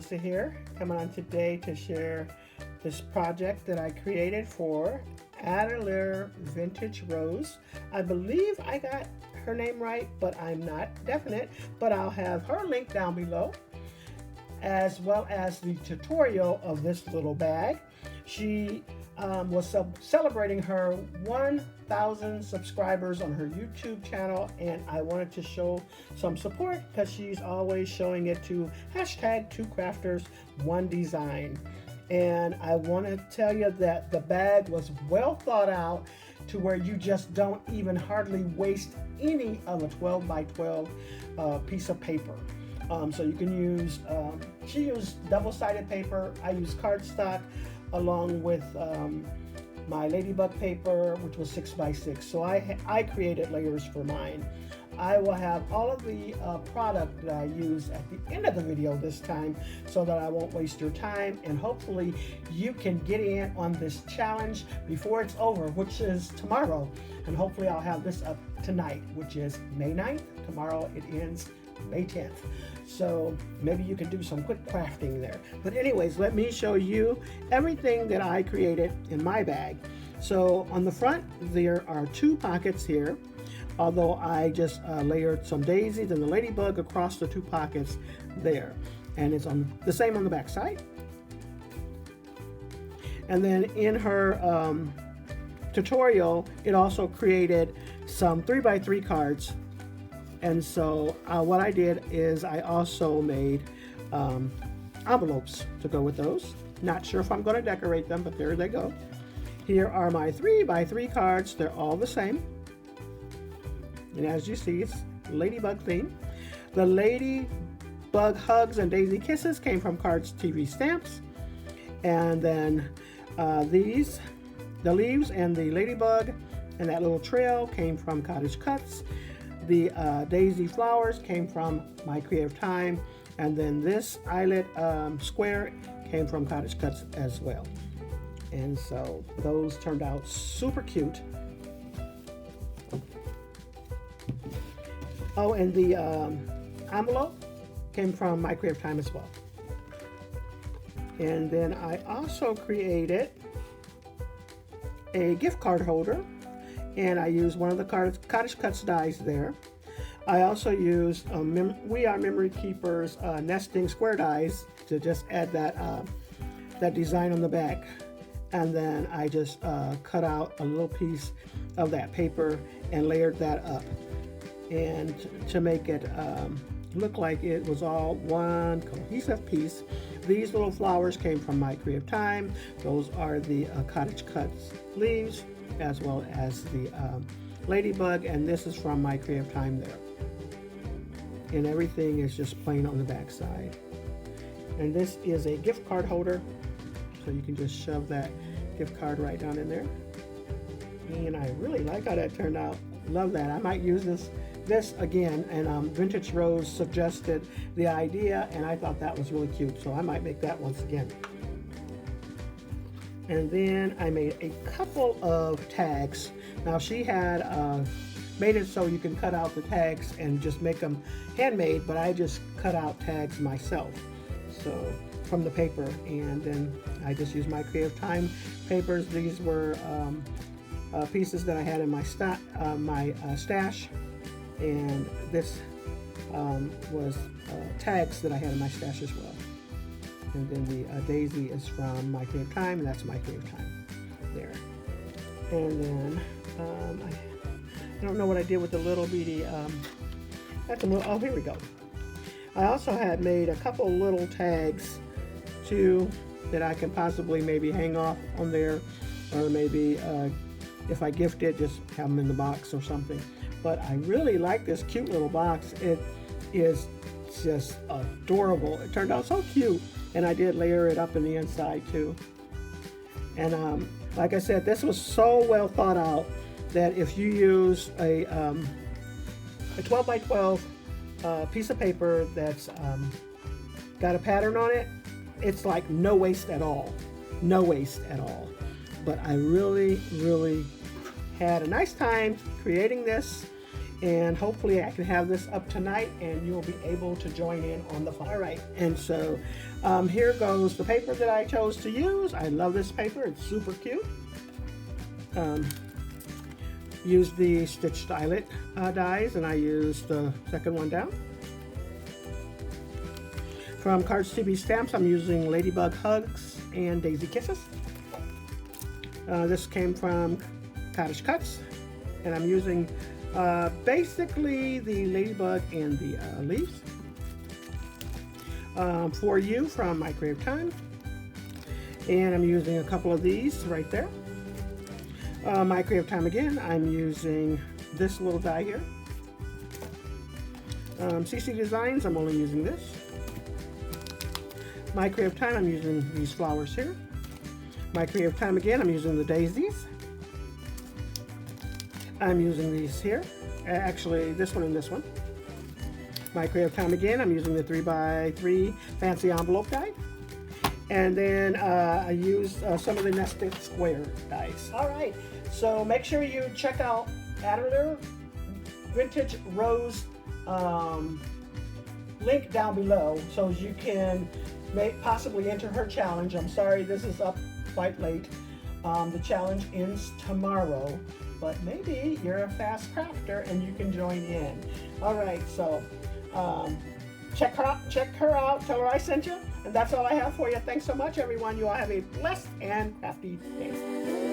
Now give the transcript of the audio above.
Lisa here, coming on today to share this project that I created for Adelaire Vintage Rose. I believe I got her name right, but I'm not definite, but I'll have her link down below, as well as the tutorial of this little bag. She was celebrating her 1,000 subscribers on her YouTube channel, and I wanted to show some support because she's always showing it to hashtag 2crafters 1design. And I want to tell you that the bag was well thought out to where you just don't even hardly waste any of a 12 by 12 piece of paper. So you can use, she used double-sided paper, I used cardstock, along with my ladybug paper, which was 6 by 6. So I created layers for mine. I will have all of the product that I use at the end of the video this time so that I won't waste your time, and hopefully you can get in on this challenge before it's over, which is tomorrow. And hopefully I'll have this up tonight, which is May 9th. Tomorrow it ends May 10th. So maybe you can do some quick crafting there. But anyways, let me show you everything that I created in my bag. So on the front, there are 2 pockets here, although I just layered some daisies and the ladybug across the 2 pockets there. And it's on the same on the back side. And then in her tutorial, it also created some 3 by 3 cards. And so what I did is I also made envelopes to go with those. Not sure if I'm going to decorate them, but there they go. Here are my 3 by 3 cards. They're all the same. And as you see, it's ladybug theme. The ladybug hugs and daisy kisses came from Cards TV Stamps. And then the leaves and the ladybug and that little trail came from Cottage Cuts. The daisy flowers came from My Creative Time, and then this eyelet square came from Cottage Cuts as well. And so those turned out super cute. Oh, and the envelope came from My Creative Time as well. And then I also created a gift card holder, and I used one of the Cottage Cuts dies there. I also used We Are Memory Keepers nesting square dies to just add that design on the back. And then I just cut out a little piece of that paper and layered that up, and to make it look like it was all one cohesive piece. These little flowers came from My Creative Time. Those are the Cottage Cuts leaves, as well as the ladybug, and this is from My Creative Time there. And everything is just plain on the back side. And this is a gift card holder, so you can just shove that gift card right down in there. And I really like how that turned out. Love that. I might use this again, and Vintage Rose suggested the idea, and I thought that was really cute, so I might make that once again. And then I made a couple of tags. Now she had made it so you can cut out the tags and just make them handmade, but I just cut out tags myself, so from the paper. And then I just used My Creative Time papers. These were pieces that I had in my stash, and this was tags that I had in my stash as well. And then the daisy is from My Creative Time, and that's My Creative Time there. And then I don't know what I did with the little bitty, oh, here we go. I also had made a couple little tags too that I can possibly maybe hang off on there, or maybe if I gift it, just have them in the box or something. But I really like this cute little box. It is just adorable. It turned out so cute, and I did layer it up in the inside too. And like I said, this was so well thought out that if you use a 12 by 12 piece of paper that's got a pattern on it, it's like no waste at all. No waste at all. But I really had a nice time creating this, and hopefully I can have this up tonight and you'll be able to join in on the fun. All right, and so here goes the paper that I chose to use. I love this paper, it's super cute. Use the Stitch Stylet dies, and I used the second one down. From Cards to Be Stamps, I'm using Ladybug Hugs and Daisy Kisses. This came from Cottage Cuts, and I'm using basically the ladybug and the leaves. For You from My Creative Time, and I'm using a couple of these right there. My Creative Time again, I'm using this little die here. CC Designs, I'm only using this. My Creative Time, I'm using these flowers here. My Creative Time again, I'm using the daisies. I'm using these here. Actually, this one and this one. My Creative Time again, I'm using the 3x3 fancy envelope die. And then I used some of the nested square dies. All right, so make sure you check out Adler Vintage Rose link down below so you can possibly enter her challenge. I'm sorry this is up quite late. The challenge ends tomorrow, but maybe you're a fast crafter and you can join in. All right, so check her out, tell her I sent you, and that's all I have for you. Thanks so much, everyone. You all have a blessed and crafty day.